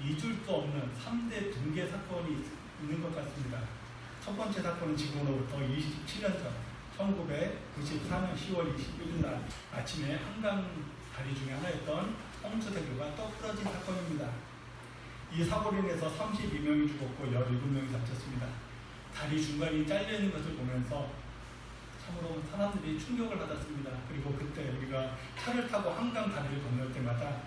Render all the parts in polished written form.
잊을 수 없는 3대 붕괴 사건이 있는 것 같습니다. 첫 번째 사건은 지금으로부터 27년 전 1994년 10월 21일 날 아침에 한강 다리 중에 하나였던 홍수대교가 떠부러진 사건입니다. 이 사고로 인해서 32명이 죽었고 17명이 다쳤습니다. 다리 중간이 잘려있는 것을 보면서 참으로 사람들이 충격을 받았습니다. 그리고 그때 우리가 차를 타고 한강 다리를 건널 때마다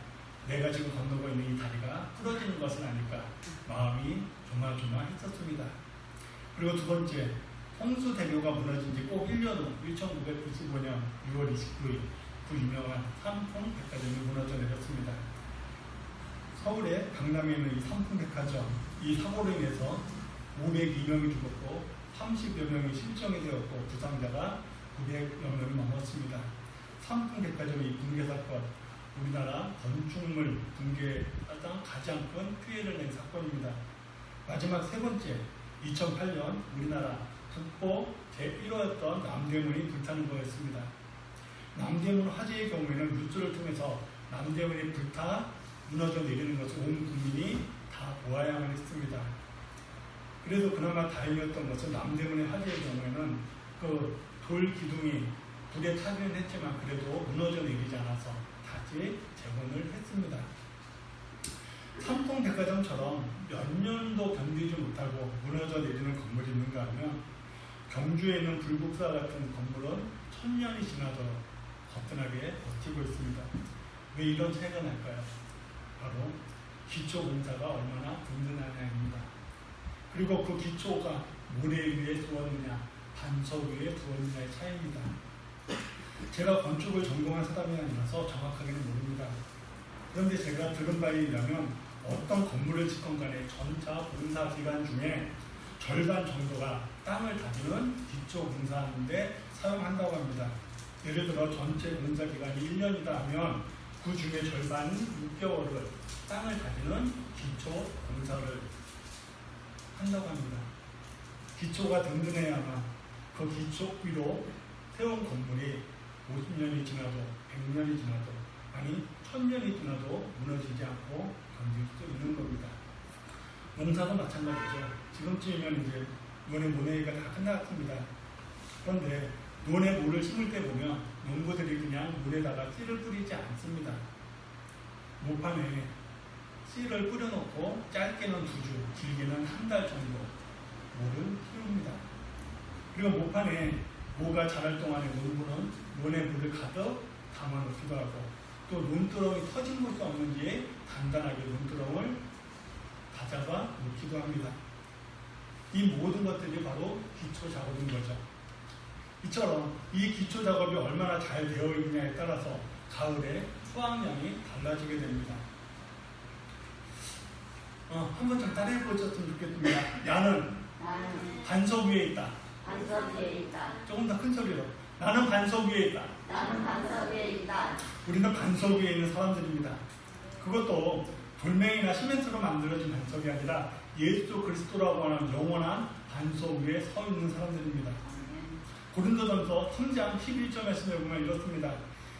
내가 지금 건너고 있는 이 다리가 부러지는 것은 아닐까 마음이 조마조마했었습니다. 그리고 두 번째, 홍수대교가 무너진 지 꼭 1년 후 1995년 6월 29일 그 유명한 삼풍백화점이 무너져 내렸습니다. 서울의 강남에 있는 이 삼풍백화점, 이 사고로 인해서 502명이 죽었고 30여 명이 실종이 되었고 부상자가 900여 명이 넘었습니다. 삼풍백화점의 이 붕괴 사건, 우리나라 건축물 붕괴 가장 큰 피해를 낸 사건입니다. 마지막 세 번째, 2008년 우리나라 국보 제1호였던 남대문이 불타는 거였습니다. 남대문 화재의 경우에는 뉴스를 통해서 남대문이 불타 무너져 내리는 것을 온 국민이 다 보아야만 했습니다. 그래서 그나마 다행이었던 것은 남대문의 화재의 경우에는 그 돌 기둥이 불에 타기는 했지만 그래도 무너져 내리지 않아서 다시 재건을 했습니다. 삼풍백화점처럼 몇 년도 견디지 못하고 무너져 내리는 건물이 있는가 하면 경주에 있는 불국사 같은 건물은 1000년이 지나도록 거뜬하게 버티고 있습니다. 왜 이런 차이가 날까요? 바로 기초공사가 얼마나 든든하냐입니다. 그리고 그 기초가 모래 위에 두었느냐 반석 위에 두었느냐의 차이입니다. 제가 건축을 전공한 사람이 아니라서 정확하게는 모릅니다. 그런데 제가 들은 바에 의하면 어떤 건물을 짓건 간에 전차 공사 기간 중에 절반 정도가 땅을 다지는 기초 공사하는데 사용한다고 합니다. 예를 들어 전체 공사 기간이 1년이다 하면 그 중에 절반 6개월을 땅을 다지는 기초 공사를 한다고 합니다. 기초가 든든해야만 그 기초 위로 세운 건물이 50년이 지나도 100년이 지나도 아니 1000년이 지나도 무너지지 않고 견딜 수 있는 겁니다. 농사도 마찬가지죠. 지금쯤이면 이제 논의 모내기가 다 끝났습니다. 그런데 논에 물을 심을 때 보면 농부들이 그냥 물에다가 씨를 뿌리지 않습니다. 모판에 씨를 뿌려놓고 짧게는 2주, 길게는 1달 정도 모를 키웁니다. 그리고 모판에 모가 자랄 동안에 농부는 논에 물을 가득 담아놓기도 하고 또 논두렁이 터진 것이 없는지 단단하게 논두렁을 다잡아 놓기도 합니다. 이 모든 것들이 바로 기초 작업인 거죠. 이처럼 이 기초 작업이 얼마나 잘 되어 있느냐에 따라서 가을에 수확량이 달라지게 됩니다. 한번 좀 따라해 보셨으면 좋겠습니다. 나는 반석 위에 있다. 반석 위에 있다. 조금 더 큰 소리로. 나는 반석 위에 있다. 나는 반석 위에 있다. 우리는 반석 위에 있는 사람들입니다. 그것도 돌멩이나 시멘트로 만들어진 반석이 아니라 예수 그리스도라고 하는 영원한 반석 위에 서 있는 사람들입니다. 고린도전서 3장 11절 말씀에 보면 이렇습니다.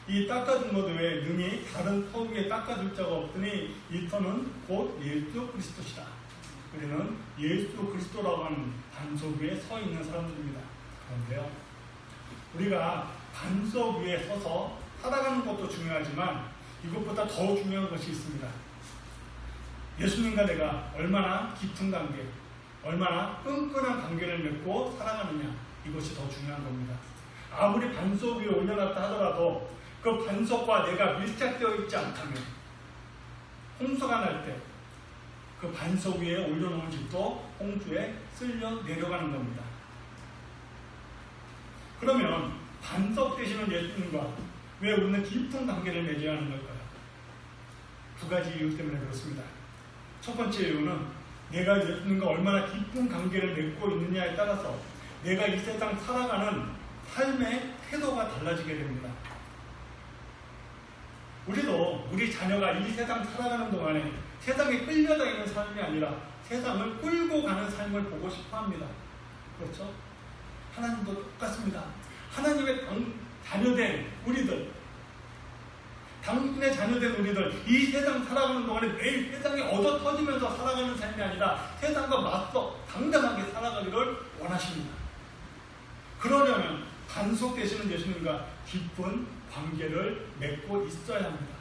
이 닦아준 것 외에 능히 다른 터 위에 닦아줄 자가 없으니 이 터는 곧 예수 그리스도시다. 우리는 예수 그리스도라고 하는 반석 위에 서 있는 사람들입니다. 그런데요, 우리가 반석 위에 서서 살아가는 것도 중요하지만 이것보다 더 중요한 것이 있습니다. 예수님과 내가 얼마나 깊은 관계, 얼마나 끈끈한 관계를 맺고 살아가느냐, 이것이 더 중요한 겁니다. 아무리 반석 위에 올려놨다 하더라도 그 반석과 내가 밀착되어 있지 않다면 홍수가 날 때 그 반석 위에 올려놓은 집도 홍수에 쓸려 내려가는 겁니다. 그러면 반석 되시는 예수님과 왜 우리는 깊은 관계를 맺어야 하는 걸까요? 두 가지 이유 때문에 그렇습니다. 첫 번째 이유는 내가 예수님과 얼마나 깊은 관계를 맺고 있느냐에 따라서 내가 이 세상 살아가는 삶의 태도가 달라지게 됩니다. 우리도 우리 자녀가 이 세상 살아가는 동안에 세상에 끌려다니는 삶이 아니라 세상을 끌고 가는 삶을 보고 싶어 합니다. 그렇죠? 하나님도 똑같습니다. 하나님의 자녀된 우리들, 당신의 자녀된 우리들 이 세상 살아가는 동안에 매일 세상에 얻어 터지면서 살아가는 삶이 아니라 세상과 맞서 당당하게 살아가기를 원하십니다. 그러려면 반석되시는 예수님과 깊은 관계를 맺고 있어야 합니다.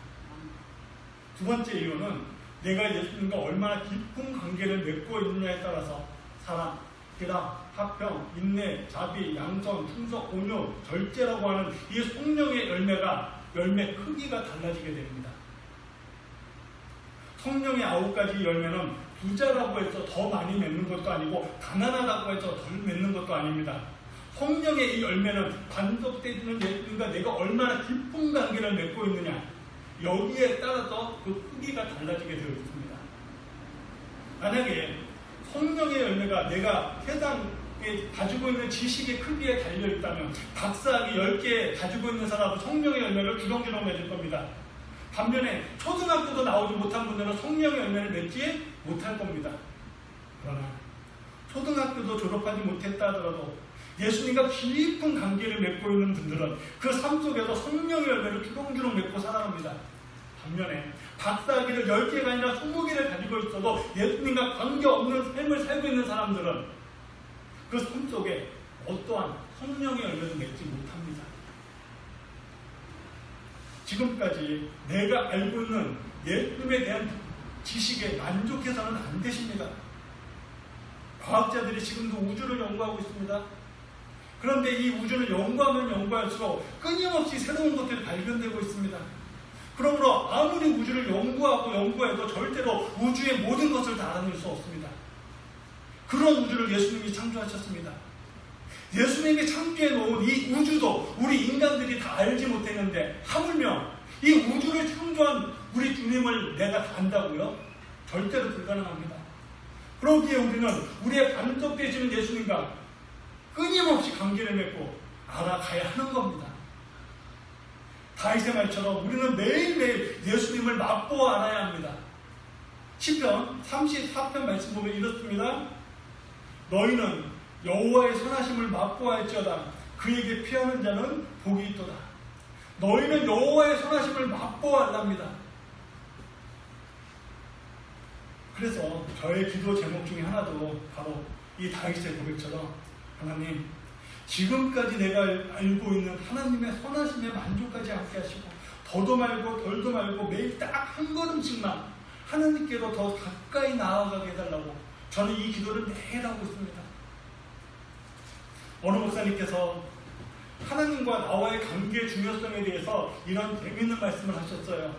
두 번째 이유는 내가 예수님과 얼마나 깊은 관계를 맺고 있느냐에 따라서 사랑, 희락, 화평, 인내, 자비, 양선, 충성, 온유, 절제라고 하는 이 성령의 열매 크기가 달라지게 됩니다. 성령의 9가지 열매는 부자라고 해서 더 많이 맺는 것도 아니고 가난하다고 해서 덜 맺는 것도 아닙니다. 성령의 이 열매는 반복되는 예수님과 내가 얼마나 깊은 관계를 맺고 있느냐 여기에 따라서 그 크기가 달라지게 되어 있습니다. 만약에 성령의 열매가 내가 세상에 가지고 있는 지식의 크기에 달려있다면 박사학위 10개 가지고 있는 사람은 성령의 열매를 주렁주렁 맺을 겁니다. 반면에 초등학교도 나오지 못한 분들은 성령의 열매를 맺지 못할 겁니다. 그러나 초등학교도 졸업하지 못했다 하더라도 예수님과 깊은 관계를 맺고 있는 분들은 그 삶 속에서 성령의 열매를 주렁주렁 맺고 살아갑니다. 반면에 박사학위를 10개가 아니라 20개를 가지고 있어도 예수님과 관계없는 삶을 살고 있는 사람들은 그 삶 속에 어떠한 성령의 열매를 맺지 못합니다. 지금까지 내가 알고 있는 예수님에 대한 지식에 만족해서는 안 되십니다. 과학자들이 지금도 우주를 연구하고 있습니다. 그런데 이 우주를 연구하면 연구할수록 끊임없이 새로운 것들이 발견되고 있습니다. 그러므로 아무리 우주를 연구해도 절대로 우주의 모든 것을 다 알아낼 수 없습니다. 그런 우주를 예수님이 창조하셨습니다. 예수님이 창조해 놓은 이 우주도 우리 인간들이 다 알지 못했는데 하물며 이 우주를 창조한 우리 주님을 내가 다 안다고요? 절대로 불가능합니다. 그러기에 우리는 우리의 반석되시는 예수님과 끊임없이 관계를 맺고 알아가야 하는 겁니다. 다윗의 말처럼 우리는 매일매일 예수님을 맛보아 알아야 합니다. 시편 34편 말씀 보면 이렇습니다. 너희는 여호와의 선하심을 맛보아할지어다. 그에게 피하는 자는 복이 있도다. 너희는 여호와의 선하심을 맛보아 알랍니다. 그래서 저의 기도 제목 중에 하나도 바로 이 다윗의 고백처럼 하나님, 지금까지 내가 알고 있는 하나님의 선하심에 만족하지 않게 하시고 더도 말고 덜도 말고 매일 딱 한 걸음씩만 하나님께로 더 가까이 나아가게 해달라고 저는 이 기도를 매일 하고 있습니다. 어느 목사님께서 하나님과 나와의 관계의 중요성에 대해서 이런 재미있는 말씀을 하셨어요.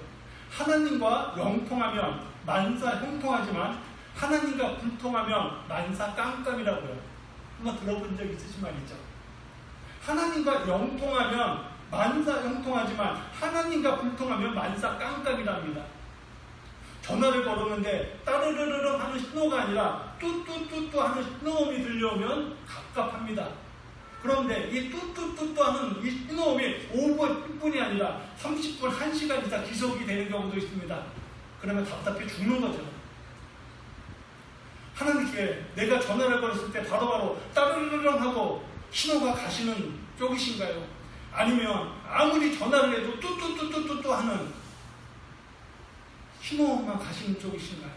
하나님과 영통하면 만사 형통하지만 하나님과 불통하면 만사 깜깜이라고요. 한번 들어본 적 있으신 말이죠. 하나님과 영통하면 만사 형통하지만 하나님과 불통하면 만사 깜깜이랍니다. 전화를 걸었는데 따르르르 하는 신호가 아니라 뚜뚜뚜뚜 하는 신호음이 들려오면 갑갑합니다. 그런데 이 뚜뚜뚜뚜 하는 이 신호음이 5분, 10분이 아니라 30분, 1시간 이상 지속이 되는 경우도 있습니다. 그러면 답답해 죽는 거죠. 하나님께 내가 전화를 걸었을 때 바로바로 따르르르 하고 신호가 가시는 쪽이신가요? 아니면 아무리 전화를 해도 뚜뚜뚜뚜뚜 하는 신호만 가시는 쪽이신가요?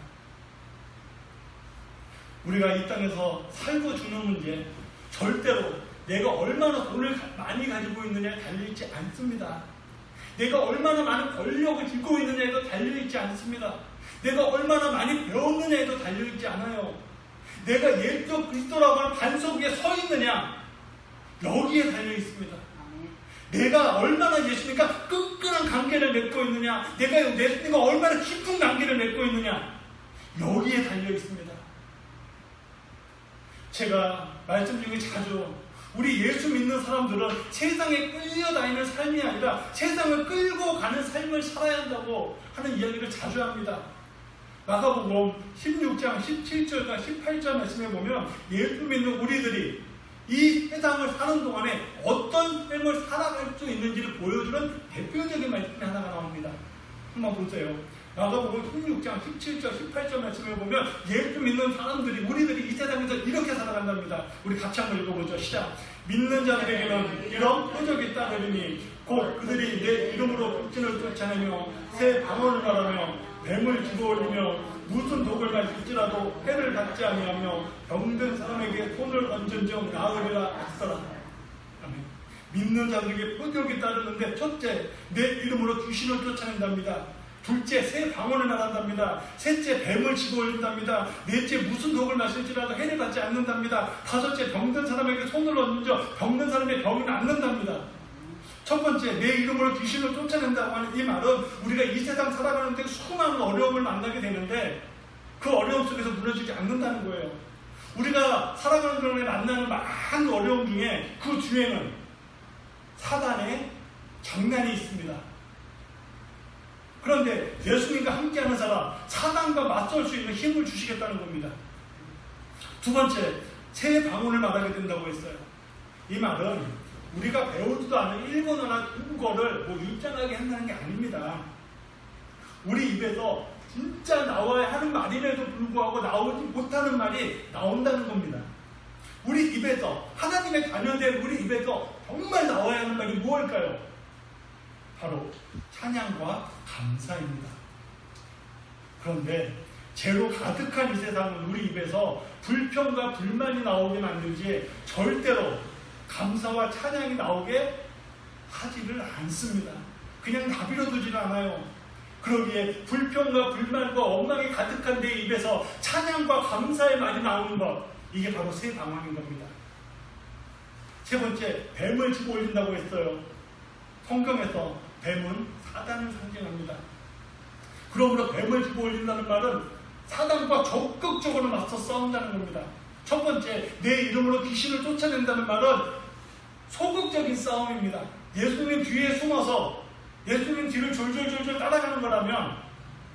우리가 이 땅에서 살고 주는 문제 절대로 내가 얼마나 돈을 많이 가지고 있느냐에 달려있지 않습니다. 내가 얼마나 많은 권력을 쥐고 있느냐에도 달려있지 않습니다. 내가 얼마나 많이 배웠느냐에도 달려있지 않아요. 내가 예수 그리스도라고 하는 반석 위에 서 있느냐 여기에 달려있습니다. 내가 얼마나 예수님과 끈끈한 관계를 맺고 있느냐, 내가 예수님과 얼마나 깊은 관계를 맺고 있느냐 여기에 달려있습니다. 제가 말씀 중에 자주 우리 예수 믿는 사람들은 세상에 끌려다니는 삶이 아니라 세상을 끌고 가는 삶을 살아야 한다고 하는 이야기를 자주 합니다. 마가복음 16장 17절과 18절 말씀에 보면 예수 믿는 우리들이 이 세상을 사는 동안에 어떤 삶을 살아갈 수 있는지를 보여주는 대표적인 말씀이 하나가 나옵니다. 한번 보세요. 마가복음 16장 17절 18절 말씀에 보면 예수 믿는 사람들이 우리들이 이 세상에서 이렇게 살아간답니다. 우리 같이 한번 읽어보죠. 시작. 믿는 자들에게는 이런 표적이 따르리니 곧 그들이 내 이름으로 흑진을 쫓아내며 새 방언을 말하며 뱀을 집어올리며 무슨 독을 마실지라도 해를 받지 아니하며 병든 사람에게 손을 얹은즉 나으리라 하시더라. 아멘. 믿는 자들에게 표적이 따르는데 첫째, 내 이름으로 귀신을 쫓아낸답니다. 둘째, 새 방언을 말한답니다. 셋째, 뱀을 집어올린답니다. 넷째, 무슨 독을 마실지라도 해를 받지 않는답니다. 다섯째, 병든 사람에게 손을 얹어 병든 사람의 병이 낫는답니다. 첫 번째, 내 이름으로 귀신을 쫓아낸다고 하는 이 말은 우리가 이 세상 살아가는데 수많은 어려움을 만나게 되는데 그 어려움 속에서 무너지지 않는다는 거예요. 우리가 살아가는 동안에 만나는 많은 어려움 중에 그 뒤에는 사단의 장난이 있습니다. 그런데 예수님과 함께하는 사람, 사단과 맞설 수 있는 힘을 주시겠다는 겁니다. 두 번째, 새 방언을 말하게 된다고 했어요. 이 말은 우리가 배우지도 않은 일본어나 중국어를 유창하게 한다는 게 아닙니다. 우리 입에서 진짜 나와야 하는 말임에도 불구하고 나오지 못하는 말이 나온다는 겁니다. 우리 입에서, 하나님의 자녀된 우리 입에서 정말 나와야 하는 말이 무엇일까요? 바로 찬양과 감사입니다. 그런데 죄로 가득한 이 세상은 우리 입에서 불평과 불만이 나오게 만들지 절대로 감사와 찬양이 나오게 하지를 않습니다. 그냥 나비로 두지는 않아요. 그러기에 불평과 불만과 엉망이 가득한 내 입에서 찬양과 감사의 말이 나오는 것, 이게 바로 새 방언인 겁니다. 세 번째, 뱀을 집어올린다고 했어요. 성경에서 뱀은 사단을 상징합니다. 그러므로 뱀을 집어올린다는 말은 사단과 적극적으로 맞서 싸운다는 겁니다. 첫 번째, 내 이름으로 귀신을 쫓아낸다는 말은 소극적인 싸움입니다. 예수님 뒤에 숨어서 예수님 뒤를 졸졸졸졸 따라가는 거라면,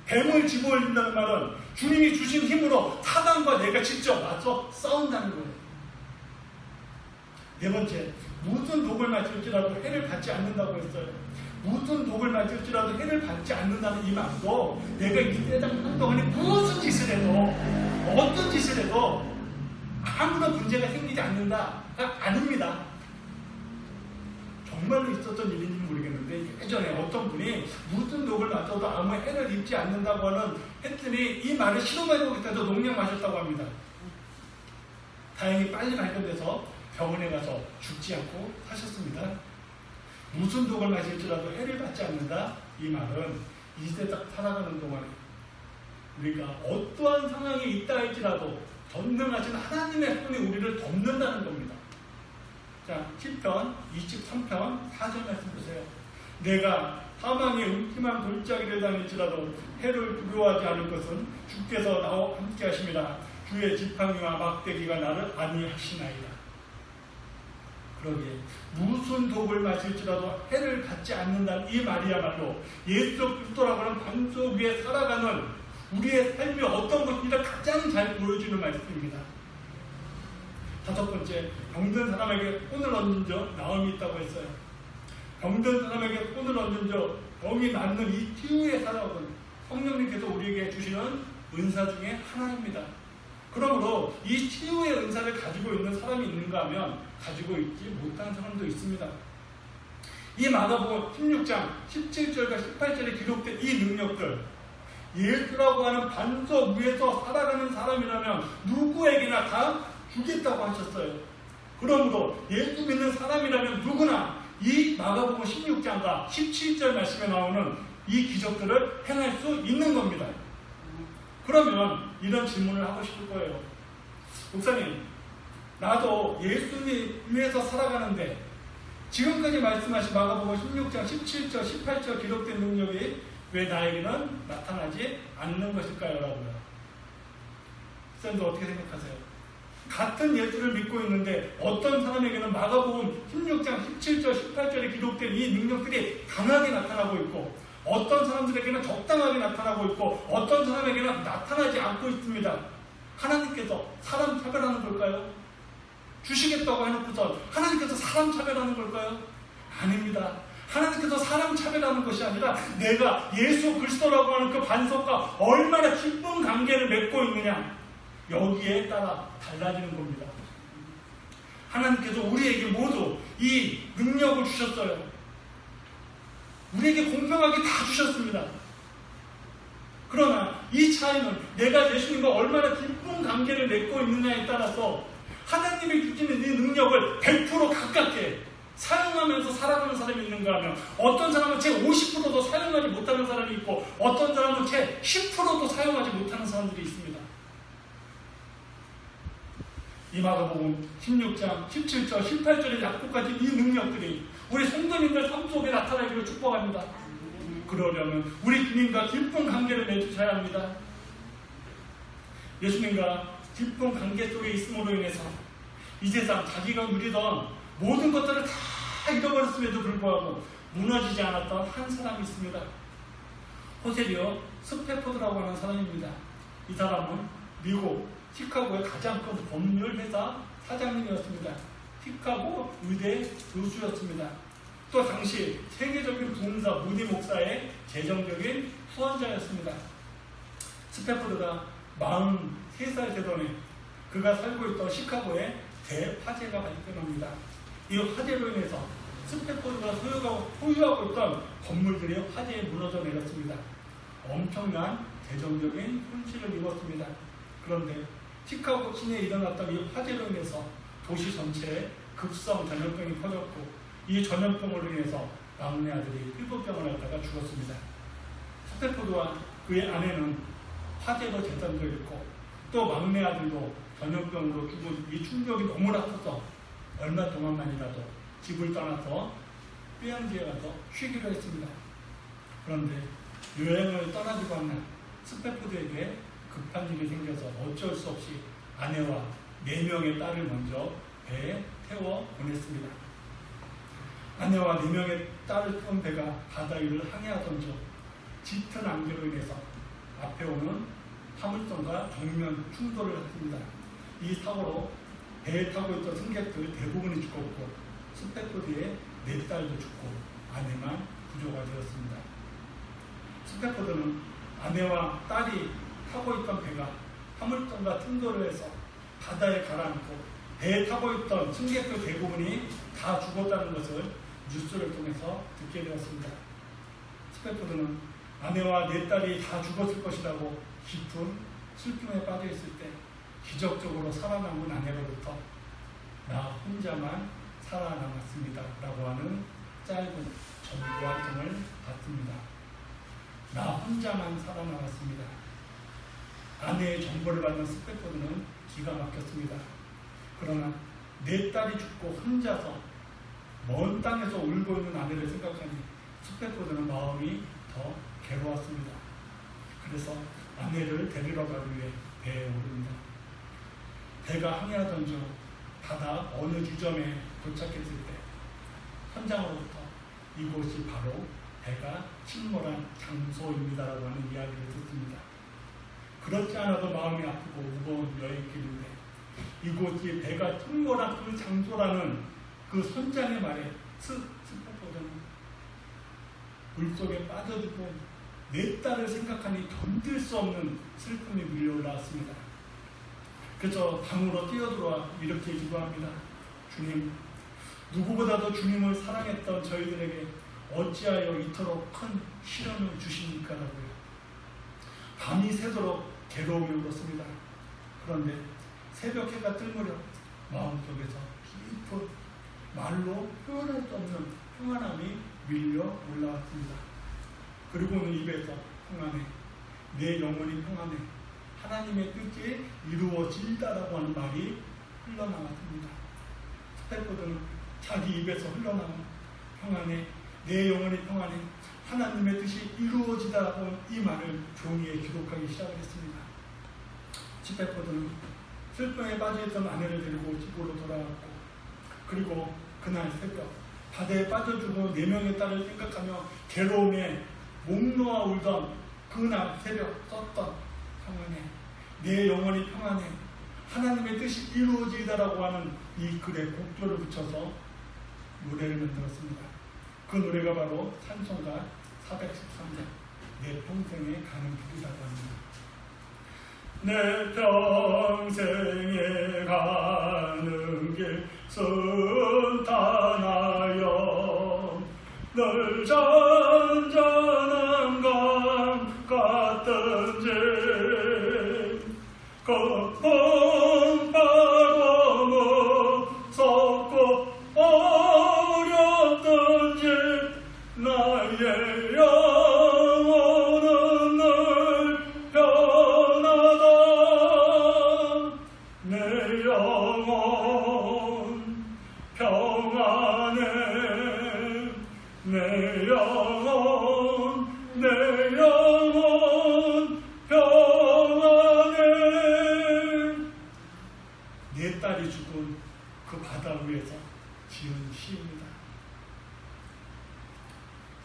뱀을 집어올린다는 말은 주님이 주신 힘으로 사단과 내가 직접 맞서 싸운다는 거예요. 네 번째, 무슨 독을 마실지라도 해를 받지 않는다고 했어요. 무슨 독을 마실지라도 해를 받지 않는다는 이 말도 내가 이 세상 한동안에 무슨 짓을 해도, 어떤 짓을 해도 아무런 문제가 생기지 않는다가 아닙니다. 정말로 있었던 일인지 모르겠는데 예전에 어떤 분이 무슨 독을 맞아도 아무 해를 입지 않는다고 하는 했더니 이 말을 실험해보겠다고 농약 마셨다고 합니다. 다행히 빨리 발견돼서 병원에 가서 죽지 않고 사셨습니다. 무슨 독을 마실지라도 해를 받지 않는다, 이 말은 이 세상 살아가는 동안에 우리가 어떠한 상황이 있다 할지라도 전능하신 하나님의 손이 우리를 덮는다는 겁니다. 자, 10편 23편 4절 말씀 보세요. 내가 사망의 음침한 골짜기를 다닐지라도 해를 두려워하지 않을 것은 주께서 나와 함께 하심이라. 주의 지팡이와 막대기가 나를 안위하시나이다. 그러기에 무슨 독을 마실지라도 해를 받지 않는다는 이 말이야말로 예수 그리스도라고 하는 반석 위에 살아가는 우리의 삶이 어떤 것인지를 가장 잘 보여주는 말씀입니다. 다섯 번째, 병든 사람에게 손을 얹은 적 나음이 있다고 했어요. 병든 사람에게 손을 얹은 적 병이 낫는 이 치유의 사역은 성령님께서 우리에게 주시는 은사 중에 하나입니다. 그러므로 이 치유의 은사를 가지고 있는 사람이 있는가 하면 가지고 있지 못한 사람도 있습니다. 이 마가복음 16장 17절과 18절에 기록된 이 능력들, 예수라고 하는 반석 위에서 살아가는 사람이라면 누구에게나 다 주겠다고 하셨어요. 그러므로 예수 믿는 사람이라면 누구나 이 마가복음 16장과 17절 말씀에 나오는 이 기적들을 행할 수 있는 겁니다. 그러면 이런 질문을 하고 싶을 거예요. 목사님, 나도 예수님 위해서 살아가는데 지금까지 말씀하신 마가복음 16장 17절 18절 기록된 능력이 왜 나에게는 나타나지 않는 것일까요? 라고요. 선생님도 어떻게 생각하세요? 같은 예수를 믿고 있는데 어떤 사람에게는 마가복음 16장 17절 18절에 기록된 이 능력들이 강하게 나타나고 있고, 어떤 사람들에게는 적당하게 나타나고 있고, 어떤 사람에게는 나타나지 않고 있습니다. 하나님께서 사람 차별하는 걸까요? 주시겠다고 해놓고서 하나님께서 사람 차별하는 걸까요? 아닙니다. 하나님께서 사람 차별하는 것이 아니라 내가 예수 그리스도라고 하는 그 반석과 얼마나 깊은 관계를 맺고 있느냐, 여기에 따라 달라지는 겁니다. 하나님께서 우리에게 모두 이 능력을 주셨어요. 우리에게 공평하게 다 주셨습니다. 그러나 이 차이는 내가 예수님과 얼마나 깊은 관계를 맺고 있느냐에 따라서 하나님이 주시는 이 능력을 100% 가깝게 사용하면서 살아가는 사람이 있는가 하면, 어떤 사람은 채 50%도 사용하지 못하는 사람이 있고, 어떤 사람은 채 10%도 사용하지 못하는 사람들이 있습니다. 이 마가복음 16장 17절 18절에 약속까지 이 능력들이 우리 성도님들 삶 속에 나타나기를 축복합니다. 그러려면 우리 주님과 깊은 관계를 맺으셔야 합니다. 예수님과 깊은 관계 속에 있음으로 인해서 이 세상 자기가 누리던 모든 것들을 다 잃어버렸음에도 불구하고 무너지지 않았던 한 사람이 있습니다. 호세리오 스패포드라고 하는 사람입니다. 이 사람은 미국 시카고의 가장 큰 법률 회사 사장님이었습니다. 시카고 의대 교수였습니다. 또 당시 세계적인 부흥사 무디 목사의 재정적인 후원자였습니다. 스패포드가 43살 되던 해 그가 살고 있던 시카고에 대화재가 발생합니다. 이 화재로 인해서 스패포드가 소유하고 있던 건물들이 화재에 무너져 내렸습니다. 엄청난 재정적인 손실을 입었습니다. 그런데 시카고 시내에 일어났던 이 화재로 인해서 도시 전체에 급성 전염병이 퍼졌고, 이 전염병으로 인해서 막내 아들이 피부병을 앓다가 죽었습니다. 스패포드와 그의 아내는 화재로 재산도 잃고, 또 막내 아들도 전염병으로 죽은 이 충격이 너무나 커서 얼마 동안만이라도 집을 떠나서 휴양지에 가서 쉬기로 했습니다. 그런데 여행을 떠나기로 한 날 스패포드에게 급한 일이 생겨서 어쩔 수 없이 아내와 4명의 딸을 먼저 배에 태워 보냈습니다. 아내와 4명의 딸을 태운 배가 바다 위를 항해하던 중 짙은 안개로 인해서 앞에 오는 화물선과 정면 충돌을 했습니다. 이 사고로 배에 타고 있던 승객들 대부분이 죽었고, 스패포드의 4딸도 죽고 아내만 구조가 되었습니다. 스패포드는 아내와 딸이 타고 있던 배가 화물선과 충돌을 해서 바다에 가라앉고 배에 타고 있던 승객들 대부분이 다 죽었다는 것을 뉴스를 통해서 듣게 되었습니다. 스패포드는 아내와 4딸이 다 죽었을 것이라고 깊은 슬픔에 빠져 있을 때 기적적으로 살아남은 아내로부터 나 혼자만 살아남았습니다 라고 하는 짧은 전부 한 통을 받습니다. 나 혼자만 살아남았습니다. 아내의 정보를 받는 스패포드는 기가 막혔습니다. 그러나 4딸이 죽고 혼자서 먼 땅에서 울고 있는 아내를 생각하니 스패포드는 마음이 더 괴로웠습니다. 그래서 아내를 데리러 가기 위해 배에 오릅니다. 배가 항해하던 중 바다 어느 지점에 도착했을 때 현장으로부터 이곳이 바로 배가 침몰한 장소입니다라고 하는 이야기를 듣습니다. 그렇지 않아도 마음이 아프고 무거운 여행길인데 이곳이 배가 침몰한 그 장소라는 그 선장의 말에 스패포드는 물속에 빠져 죽은 4딸을 생각하니 견딜 수 없는 슬픔이 밀려올라왔습니다. 그래서 방으로 뛰어들어와 이렇게 기도합니다. 주님, 누구보다도 주님을 사랑했던 저희들에게 어찌하여 이토록 큰 시련을 주십니까? 라고요. 밤이 새도록 괴로움이 울었습니다. 그런데 새벽 해가 뜰 무렵 마음속에서 깊은 말로 표현할 수 없는 평안함이 밀려 올라왔습니다. 그리고는 입에서 평안해, 내 영혼이 평안해, 하나님의 뜻이 이루어진다라고 하는 말이 흘러나왔습니다. 스패포드는 자기 입에서 흘러나온 평안해, 내 영혼이 평안해, 하나님의 뜻이 이루어지다라고 하는 이 말을 종이에 기록하기 시작했습니다. 스패포드는 슬픔에 빠져있던 아내를 데리고 집으로 돌아왔고, 그리고 그날 새벽 바다에 빠져 죽은 4명의 딸을 생각하며 괴로움에 목 놓아 울던 그날 새벽 썼던 평안해, 내 영혼이 평안해, 하나님의 뜻이 이루어지다라고 하는 이 글에 곡조를 붙여서 노래를 만들었습니다. 그 노래가 바로 찬송가 413장 내 평생에 가는 길이라고 합니다. 내 평생에 가는 길 순탄하여 늘 잔잔한 강 같던지 급한 바람은 섞고 어렵던지 나의 영혼은 늘 편하다. 내 영혼 평안해. 내 영혼 평안해. 내 딸이 죽은 그 바다 위에서 지은 시입니다.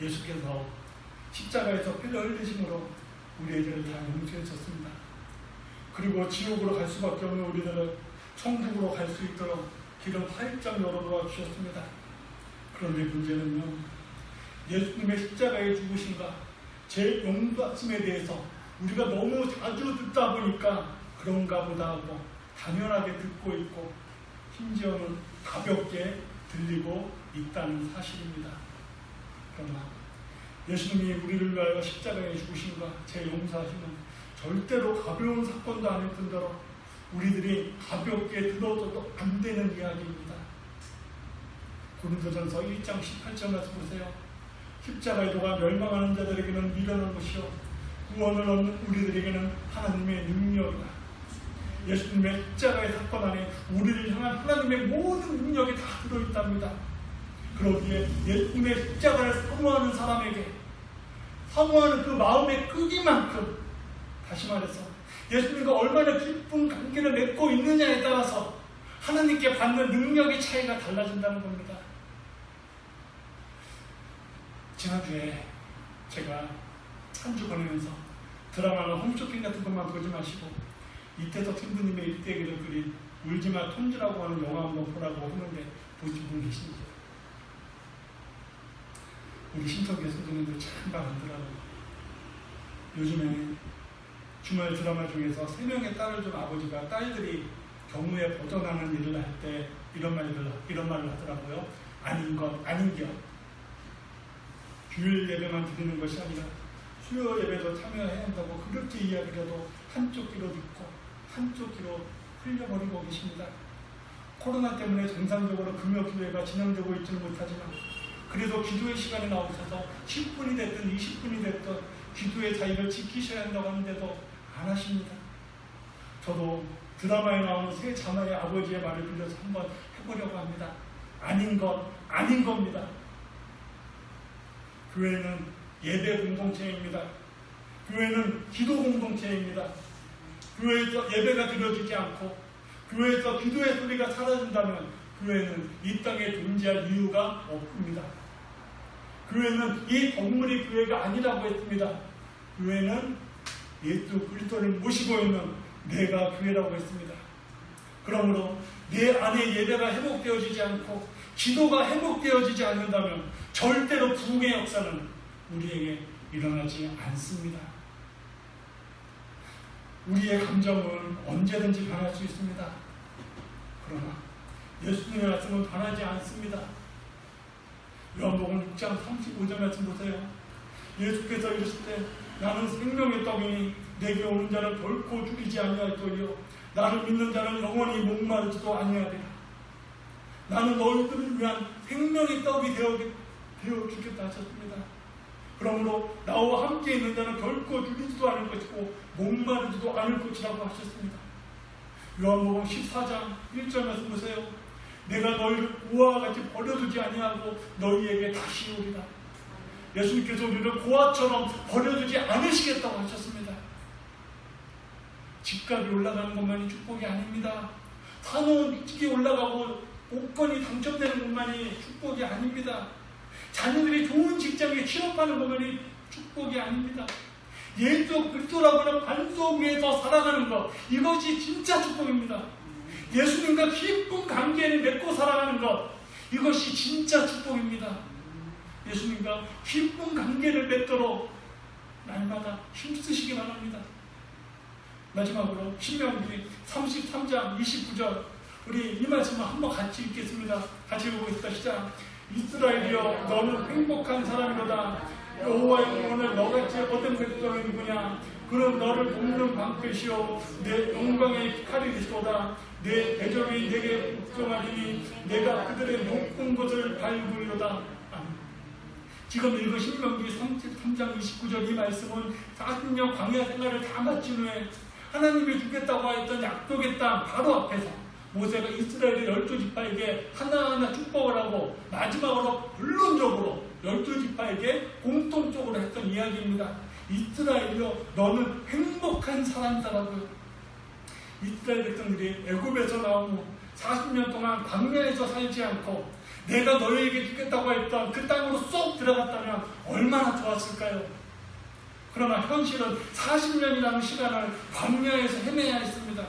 예수께서 십자가에서 피를 흘리심으로 우리의 죄를 다 용서해 줬습니다. 그리고 지옥으로 갈 수밖에 없는 우리들을 천국으로 갈 수 있도록 길을 활짝 열어놓아 주셨습니다. 그런데 문제는요, 예수님의 십자가에 죽으신가 제 용서심에 대해서 우리가 너무 자주 듣다 보니까 그런가 보다 하고 당연하게 듣고 있고 심지어는 가볍게 들리고 있다는 사실입니다. 그러나 예수님이 우리를 위하여 십자가에 죽으신가 제 용서하심은 절대로 가벼운 사건도 아닐 뿐더러 우리들이 가볍게 들어줘도 안 되는 이야기입니다. 고린도전서 1장 18절 말씀 보세요. 십자가의 도가 멸망하는 자들에게는 미련한 것이요 구원을 얻는 우리들에게는 하나님의 능력이다. 예수님의 십자가의 사건 안에 우리를 향한 하나님의 모든 능력이 다 들어있답니다. 그러기에 예수님의 십자가를 사모하는 사람에게 사모하는 그 마음의 끄기만큼, 다시 말해서 예수님과 얼마나 깊은 관계를 맺고 있느냐에 따라서 하나님께 받는 능력의 차이가 달라진다는 겁니다. 지난주에 제가 한 주 보내면서 드라마나 홈쇼핑 같은 것만 보지 마시고 이태석 신부님의 일대기를 그린 울지마 톰즈라고 하는 영화 한번 보라고 하는데 보신 분 계신지? 우리 신석의 선생님들 참 많더라고요. 요즘에 주말 드라마 중에서 3명의 딸을 둔 아버지가 딸들이 경무에 벗어나는 일을 할 때 이런 말을 하더라고요. 아닌 것, 아닌 겨. 주일 예배만 드리는 것이 아니라 수요 예배도 참여해야 한다고 그렇게 이야기해도 한쪽 귀로 듣고 한쪽 귀로 흘려버리고 계십니다. 코로나 때문에 정상적으로 금요기도회가 진행되고 있지는 못하지만 그래도 기도의 시간에 나오셔서 10분이 됐든 20분이 됐든 기도의 자유를 지키셔야 한다고 하는데도 안 하십니다. 저도 드라마에 나오는 세 자녀의 아버지의 말을 빌려서 한번 해보려고 합니다. 아닌 것, 아닌 겁니다. 교회는 예배 공동체입니다. 교회는 기도 공동체입니다. 교회에서 예배가 드려지지 않고 교회에서 기도의 소리가 사라진다면 교회는 이 땅에 존재할 이유가 없습니다. 교회는 이 건물이 교회가 아니라고 했습니다. 교회는 예수 그리스도를 모시고 있는 내가 교회라고 했습니다. 그러므로 내 안에 예배가 회복되어지지 않고 기도가 회복되어지지 않는다면 절대로 부흥의 역사는 우리에게 일어나지 않습니다. 우리의 감정은 언제든지 변할 수 있습니다. 그러나 예수님의 말씀은 변하지 않습니다. 요한복음 6장 35절 말씀 보세요. 예수께서 이르실 때 나는 생명의 떡이니 내게 오는 자는 결코 죽이지 아니할 거요 나를 믿는 자는 영원히 목마르지도 아니하리라. 나는 너희들을 위한 생명의 떡이 되어 주겠다 하셨습니다. 그러므로 나와 함께 있는 자는 결코 죽이지도 않을 것이고 목마르지도 않을 것이라고 하셨습니다. 요한복음 14장 1절 말씀 보세요. 내가 너희를 고아와 같이 버려두지 아니하고 너희에게 다시 오리라. 예수님께서 우리를 고아처럼 버려두지 않으시겠다고 하셨습니다. 집값이 올라가는 것만이 축복이 아닙니다. 산업 일찍이 올라가고 복권이 당첨되는 것만이 축복이 아닙니다. 자녀들이 좋은 직장에 취업하는 것만이 축복이 아닙니다. 예수 그리스도라고 하는 반석 위에서 살아가는 것, 이것이 진짜 축복입니다. 예수님과 깊은 관계를 맺고 살아가는 것, 이것이 진짜 축복입니다. 예수님과 깊은 관계를 맺도록 날마다 힘쓰시기 바랍니다. 마지막으로 신명기 33장 29절 우리 이 말씀을 한번 같이 읽겠습니다. 같이 읽어보겠습니다. 시작. 이스라엘이여 너는 행복한 사람이로다. 여호와의 구원을 너같이 얻은 백성이 누구냐. 그는 너를 돕는 방패시오 내 영광의 칼이시로다. 내 대적이 내게 복종하리니 내가 그들의 높은 곳을 밟으리로다. 지금 읽은 신명기 33장 29절 이 말씀은 40년 광야 생활을 다 마친 후에 하나님이 주겠다고 했던 약속의 땅 바로 앞에서 모세가 이스라엘의 12지파에게 하나하나 축복을 하고 마지막으로 결론적으로 12지파에게 공통적으로 했던 이야기입니다. 이스라엘이여 너는 행복한 사람이다라고요. 이스라엘 백성들이 애굽에서 나오고 40년 동안 광야에서 살지 않고 내가 너희에게 주겠다고 했던 그 땅으로 쏙 들어갔다면 얼마나 좋았을까요? 그러나 현실은 40년이라는 시간을 광야에서 헤매야 했습니다.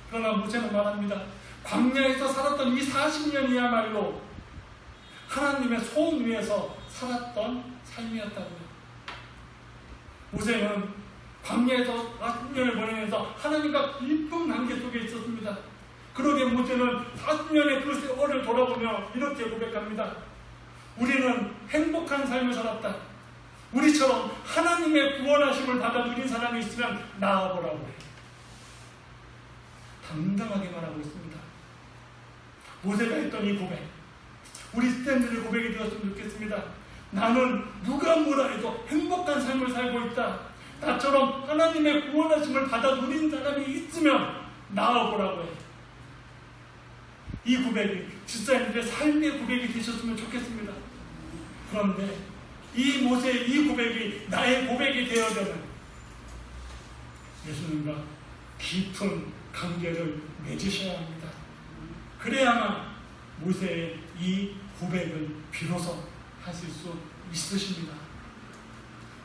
그러나 모세는 말합니다. 광야에서 살았던 이 40년이야말로 하나님의 소원 위에서 살았던 삶이었다고요. 모세는 광야에서 40년을 보내면서 하나님과 깊은 관계 속에 있었습니다. 그러게 모세는 40년의 그 세월을 돌아보며 이렇게 고백합니다. 우리는 행복한 삶을 살았다. 우리처럼 하나님의 구원하심을 받아 누린 사람이 있으면 나와보라고 해. 당당하게 말하고 있습니다. 모세가 했던 이 고백, 우리 스탠드의 고백이 되었으면 좋겠습니다. 나는 누가 뭐라 해도 행복한 삶을 살고 있다. 나처럼 하나님의 구원하심을 받아 누린 사람이 있으면 나와보라고 해. 이 고백이 집사님들의 삶의 고백이 되셨으면 좋겠습니다. 그런데 이 모세의 이 고백이 나의 고백이 되어야 되는 예수님과 깊은 관계를 맺으셔야 합니다. 그래야만 모세의 이 고백을 비로소 하실 수 있으십니다.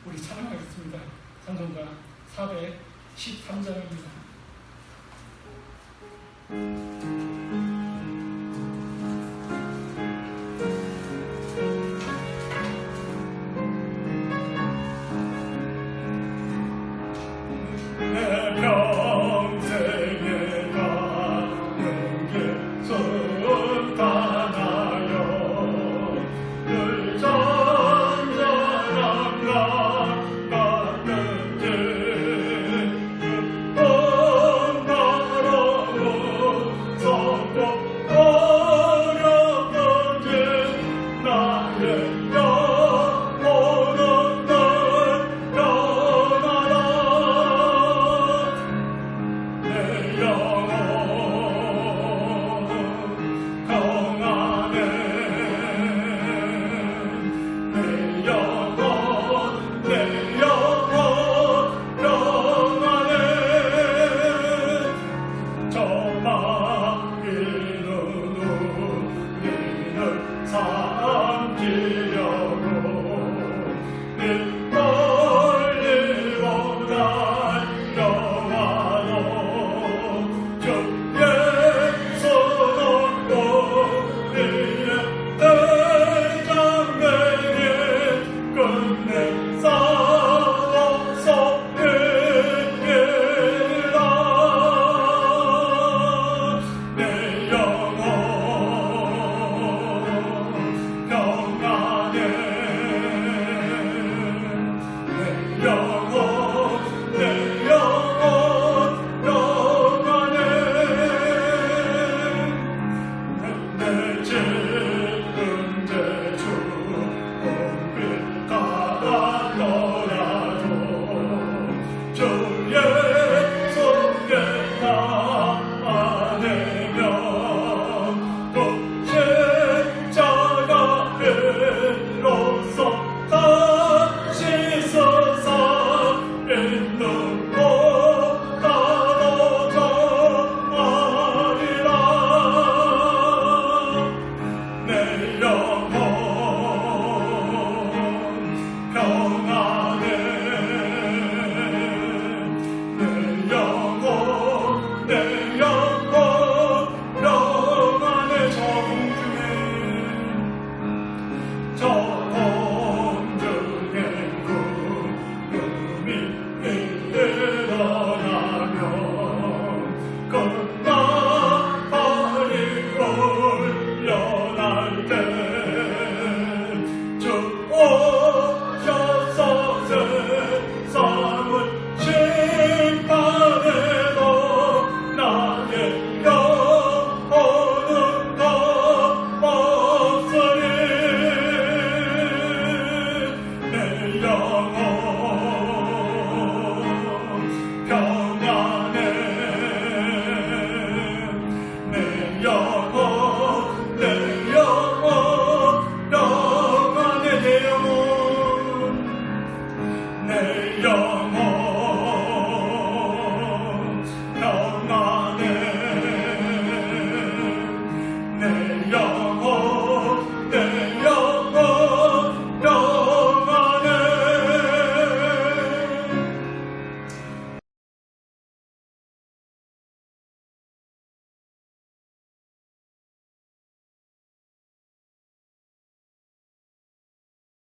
우리 찬양하겠습니다. 찬송가 413장입니다.